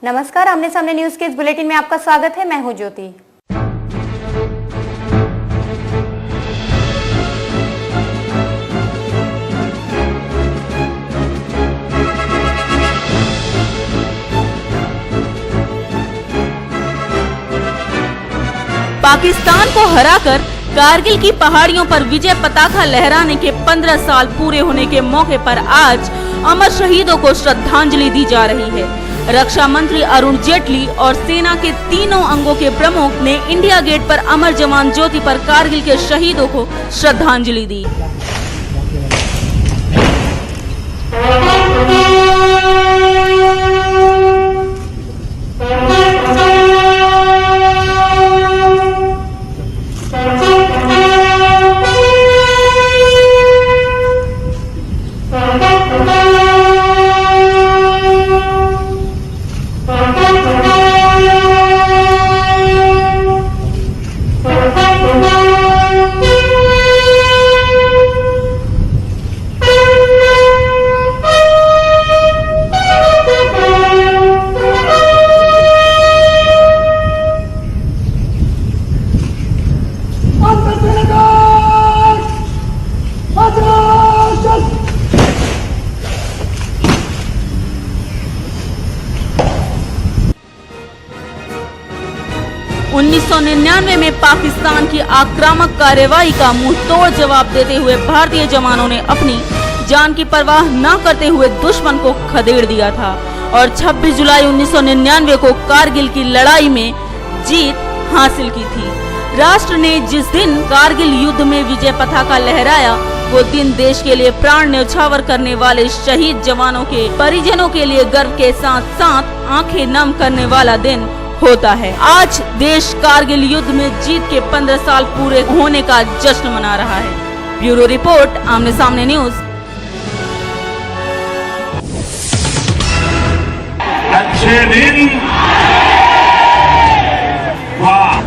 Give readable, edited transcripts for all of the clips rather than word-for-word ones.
नमस्कार, आमने सामने न्यूज के इस बुलेटिन में आपका स्वागत है। मैं हूं ज्योति। पाकिस्तान को हराकर कारगिल की पहाड़ियों पर विजय पताका लहराने के 15 साल पूरे होने के मौके पर आज अमर शहीदों को श्रद्धांजलि दी जा रही है। रक्षा मंत्री अरुण जेटली और सेना के तीनों अंगों के प्रमुख ने इंडिया गेट पर अमर जवान ज्योति पर कारगिल के शहीदों को श्रद्धांजलि दी। उन्नीस 1999 में पाकिस्तान की आक्रामक कार्रवाई का मुंह तोड़ जवाब देते हुए भारतीय जवानों ने अपनी जान की परवाह न करते हुए दुश्मन को खदेड़ दिया था और 26 जुलाई 1999 को कारगिल की लड़ाई में जीत हासिल की थी। राष्ट्र ने जिस दिन कारगिल युद्ध में विजय पताका लहराया, वो दिन देश के लिए प्राण न्यौछावर करने वाले शहीद जवानों के परिजनों के लिए गर्व के साथ साथ आंखें नम करने वाला दिन होता है। आज देश कारगिल युद्ध में जीत के 15 साल पूरे होने का जश्न मना रहा है। ब्यूरो रिपोर्ट, आमने सामने न्यूज। अच्छे दिन वाह।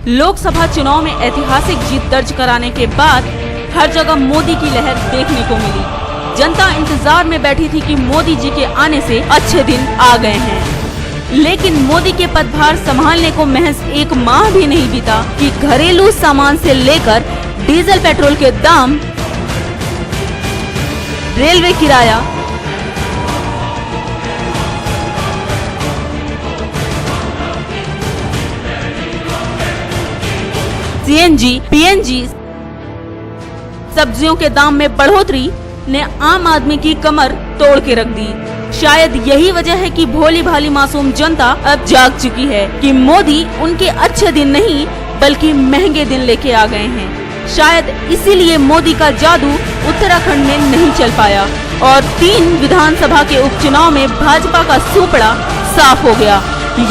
लोकसभा चुनाव में ऐतिहासिक जीत दर्ज कराने के बाद हर जगह मोदी की लहर देखने को मिली। जनता इंतजार में बैठी थी कि मोदी जी के आने से अच्छे दिन आ गए हैं, लेकिन मोदी के पदभार संभालने को महज 1 माह भी नहीं बीता कि घरेलू सामान से लेकर डीजल पेट्रोल के दाम, रेलवे किराया, सीएनजी, पीएनजी, सब्जियों के दाम में बढ़ोतरी ने आम आदमी की कमर तोड़ के रख दी। शायद यही वजह है कि भोली भाली मासूम जनता अब जाग चुकी है कि मोदी उनके अच्छे दिन नहीं बल्कि महंगे दिन लेके आ गए हैं। शायद इसीलिए मोदी का जादू उत्तराखंड में नहीं चल पाया और 3 विधानसभा के उपचुनाव में भाजपा का सुपड़ा साफ हो गया।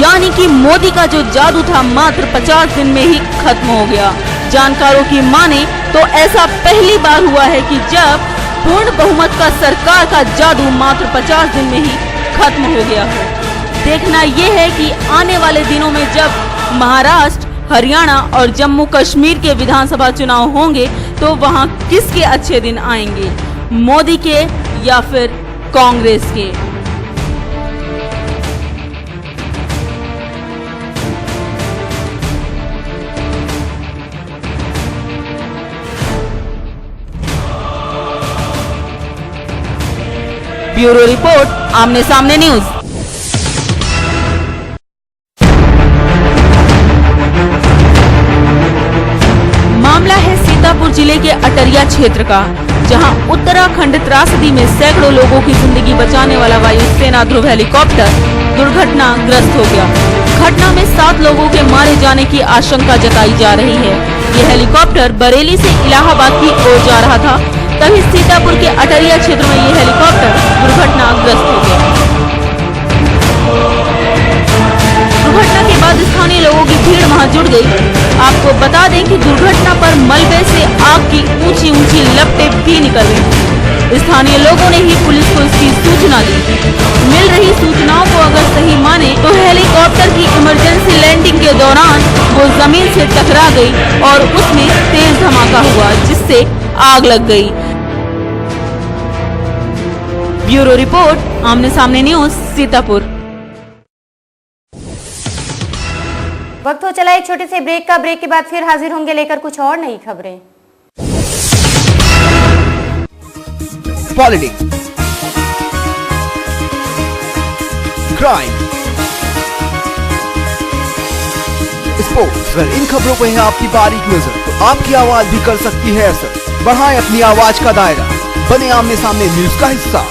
यानी कि मोदी का जो जादू था मात्र 50 दिन में ही खत्म हो गया। जानकारों की माने तो ऐसा पहली बार हुआ है कि जब पूर्ण बहुमत का सरकार का जादू मात्र 50 दिन में ही खत्म हो गया है। देखना ये है कि आने वाले दिनों में जब महाराष्ट्र, हरियाणा और जम्मू कश्मीर के विधानसभा चुनाव होंगे तो वहाँ किसके अच्छे दिन आएंगे, मोदी के या फिर कांग्रेस के। ब्यूरो रिपोर्ट, आमने सामने न्यूज। मामला है सीतापुर जिले के अटरिया क्षेत्र का, जहां उत्तराखंड त्रासदी में सैकड़ों लोगों की जिंदगी बचाने वाला वायुसेना ध्रुव हेलीकॉप्टर दुर्घटनाग्रस्त हो गया। घटना में 7 लोगों के मारे जाने की आशंका जताई जा रही है। ये हेलीकॉप्टर बरेली से इलाहाबाद की ओर जा रहा था, तभी सीतापुर के अटरिया क्षेत्र में ये हेलीकॉप्टर दुर्घटनाग्रस्त हो गया। दुर्घटना के बाद स्थानीय लोगों की भीड़ वहां जुट गई। आपको बता दें कि दुर्घटना पर मलबे से आग की ऊंची ऊंची लपटें भी निकल रही। स्थानीय लोगों ने ही पुलिस को इसकी सूचना दी। मिल रही सूचनाओं को अगर सही माने तो हेलीकॉप्टर की इमरजेंसी लैंडिंग के दौरान वो जमीन से टकरा गई और उसमें तेज धमाका हुआ, जिससे आग लग गई। ब्यूरो रिपोर्ट, आमने सामने न्यूज, सीतापुर। वक्त हो चला एक छोटे से ब्रेक का। ब्रेक के बाद फिर हाजिर होंगे लेकर कुछ और नई खबरें। पॉलिटिक्स, क्राइम, स्पोर्ट्स, अगर इन खबरों पर है आपकी बारीक नजर तो आपकी आवाज भी कर सकती है असर। बढ़ाएं अपनी आवाज का दायरा, बने आमने सामने न्यूज का हिस्सा।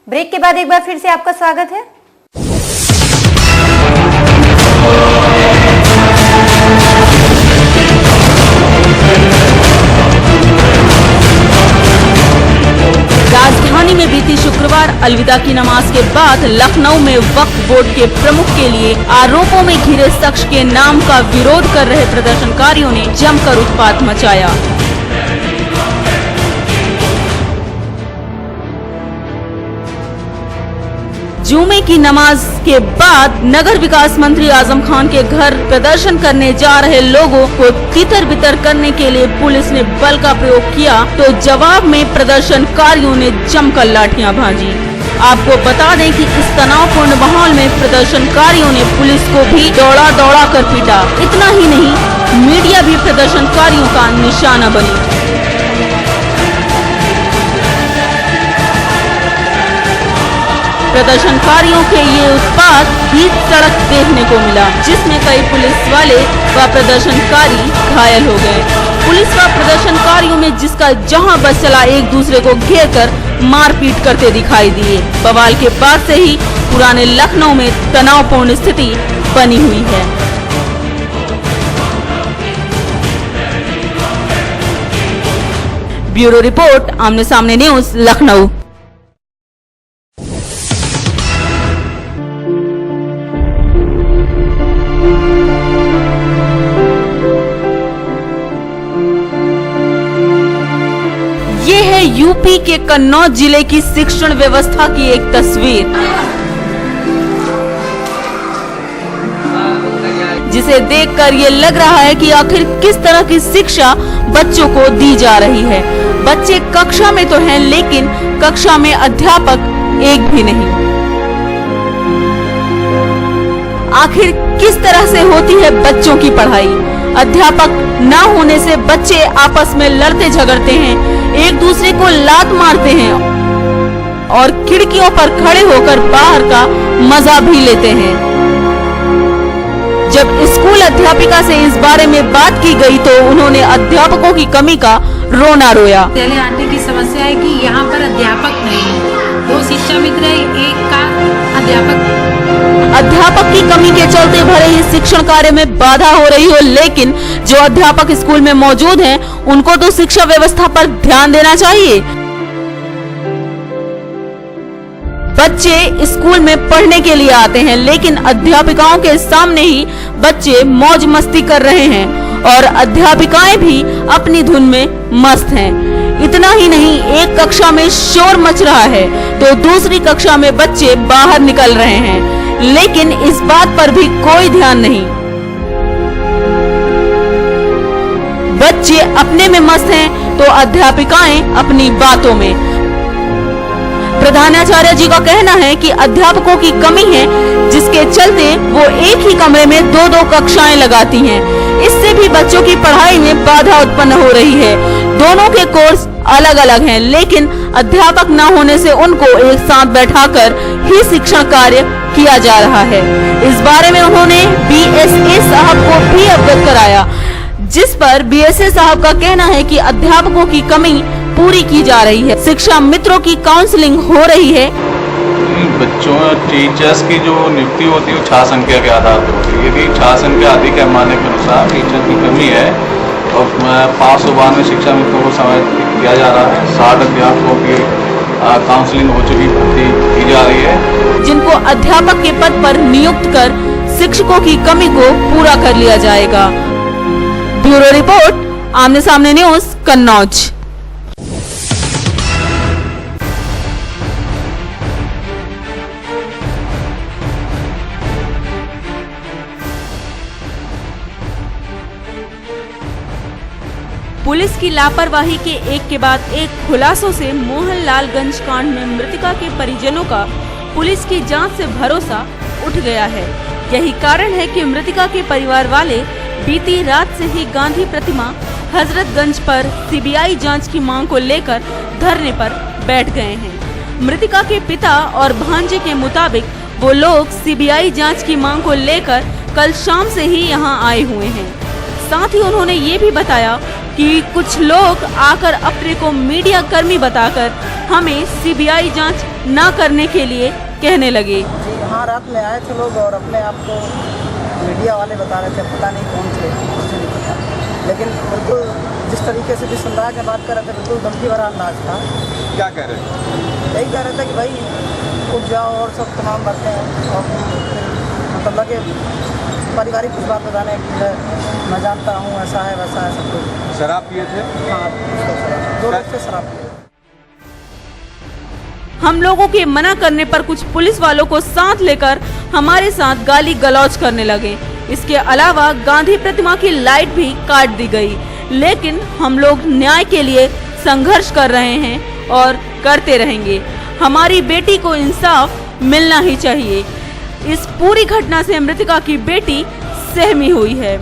ब्रेक के बाद एक बार फिर से आपका स्वागत है। राजधानी में बीती शुक्रवार अलविदा की नमाज के बाद लखनऊ में वक्फ बोर्ड के प्रमुख के लिए आरोपों में घिरे शख्स के नाम का विरोध कर रहे प्रदर्शनकारियों ने जमकर उत्पात मचाया। जुमे की नमाज के बाद नगर विकास मंत्री आजम खान के घर प्रदर्शन करने जा रहे लोगों को तितर बितर करने के लिए पुलिस ने बल का प्रयोग किया तो जवाब में प्रदर्शनकारियों ने जमकर लाठियां भांजी। आपको बता दें कि इस तनावपूर्ण माहौल में प्रदर्शनकारियों ने पुलिस को भी दौड़ा दौड़ा कर पीटा। इतना ही नहीं, मीडिया भी प्रदर्शनकारियों का निशाना बनी। प्रदर्शनकारियों के ये उत्पात बीच सड़क देखने को मिला, जिसमें कई पुलिस वाले व प्रदर्शनकारी घायल हो गए। पुलिस व प्रदर्शनकारियों में जिसका जहां बस चला एक दूसरे को घेर कर मारपीट करते दिखाई दिए। बवाल के बाद से ही पुराने लखनऊ में तनावपूर्ण स्थिति बनी हुई है। ब्यूरो रिपोर्ट, आमने सामने न्यूज, लखनऊ। ये है यूपी के कन्नौज जिले की शिक्षण व्यवस्था की एक तस्वीर, जिसे देखकर ये लग रहा है कि आखिर किस तरह की शिक्षा बच्चों को दी जा रही है। बच्चे कक्षा में तो हैं, लेकिन कक्षा में अध्यापक एक भी नहीं। आखिर किस तरह से होती है बच्चों की पढ़ाई? अध्यापक न होने से बच्चे आपस में लड़ते झगड़ते हैं, एक दूसरे को लात मारते हैं और खिड़कियों पर खड़े होकर बाहर का मजा भी लेते हैं। जब स्कूल अध्यापिका से इस बारे में बात की गई तो उन्होंने अध्यापकों की कमी का रोना रोया। चले आने की समस्या है कि यहाँ पर अध्यापक नहीं है, 2 शिक्षा मित्र है, एक का अध्यापक की कमी के चलते भले ही शिक्षण कार्य में बाधा हो रही हो, लेकिन जो अध्यापक स्कूल में मौजूद हैं, उनको तो शिक्षा व्यवस्था पर ध्यान देना चाहिए। बच्चे स्कूल में पढ़ने के लिए आते हैं, लेकिन अध्यापिकाओं के सामने ही बच्चे मौज मस्ती कर रहे हैं और अध्यापिकाएं भी अपनी धुन में मस्त हैं। इतना ही नहीं, एक कक्षा में शोर मच रहा है तो दूसरी कक्षा में बच्चे बाहर निकल रहे हैं, लेकिन इस बात पर भी कोई ध्यान नहीं। बच्चे अपने में मस्त हैं तो अध्यापिकाएं अपनी बातों में। प्रधानाचार्य जी का कहना है कि अध्यापकों की कमी है, जिसके चलते वो एक ही कमरे में 2-2 कक्षाएं लगाती हैं। इससे भी बच्चों की पढ़ाई में बाधा उत्पन्न हो रही है। दोनों के कोर्स अलग अलग हैं, लेकिन अध्यापक न होने से उनको एक साथ बैठाकर ही शिक्षण कार्य किया जा रहा है। इस बारे में उन्होंने BSA साहब को भी अवगत कराया, जिस पर BSA साहब का कहना है कि अध्यापकों की कमी पूरी की जा रही है। शिक्षा मित्रों की काउंसलिंग हो रही है। बच्चों टीचर्स की जो नियुक्ति होती है वो 6 संख्या के आधार पर होती है। यदि 6 संख्या अधिक है मानने के अनुसार टीचर की कमी है और 592 शिक्षा मित्रों को समय किया जा रहा है। 60 अध्यापकों की काउंसलिंग हो चुकी, भर्ती की जा रही है, जिनको अध्यापक के पद पर नियुक्त कर शिक्षकों की कमी को पूरा कर लिया जाएगा। ब्यूरो रिपोर्ट, आमने सामने न्यूज, कन्नौज। पुलिस की लापरवाही के एक के बाद एक खुलासों से मोहनलालगंज कांड में मृतका के परिजनों का पुलिस की जांच से भरोसा उठ गया है। यही कारण है कि मृतका के परिवार वाले बीती रात से ही गांधी प्रतिमा हजरतगंज पर सीबीआई जांच की मांग को लेकर धरने पर बैठ गए हैं। मृतका के पिता और भांजे के मुताबिक वो लोग सीबीआई जांच की मांग को लेकर कल शाम से ही यहां आए हुए हैं। साथ ही उन्होंने ये भी बताया कि कुछ लोग आकर अपने को मीडिया कर्मी बताकर हमें सीबीआई जांच न करने के लिए कहने लगे। जी हाँ, रात में आए थे लोग और अपने आप को मीडिया वाले बता रहे थे, पता नहीं कौन थे, मुझे नहीं पता। लेकिन बिल्कुल जिस तरीके से जिस अंदाज में बात कर रहे थे बिल्कुल धमकी भरा अंदाज था। क्या कह रहे थे? यही कह रहे थे कि भाई उठ जाओ और सब तमाम बातें, और मतलब लगे पारिवारिक कुछ बात बताने की, मैं जानता हूँ ऐसा है वैसा है सब कुछ। शराब पिए थे? हाँ, 2 लोग से शराब पिए। हम लोगों के मना करने पर कुछ पुलिस वालों को साथ लेकर हमारे साथ गाली गलौज करने लगे। इसके अलावा गांधी प्रतिमा की लाइट भी काट दी गई। लेकिन हम लोग न्याय के लिए संघर्ष कर रहे हैं और करते रहेंगे। हमारी बेटी को इंसाफ मिलना ही चाहिए। इस पूरी घटना से मृतका की बेटी सहमी हुई है।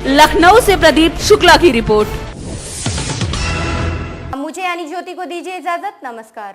लखनऊ से प्रदीप शुक्ला की रिपोर्ट। मुझे यानी ज्योति को दीजिए इजाजत। नमस्कार।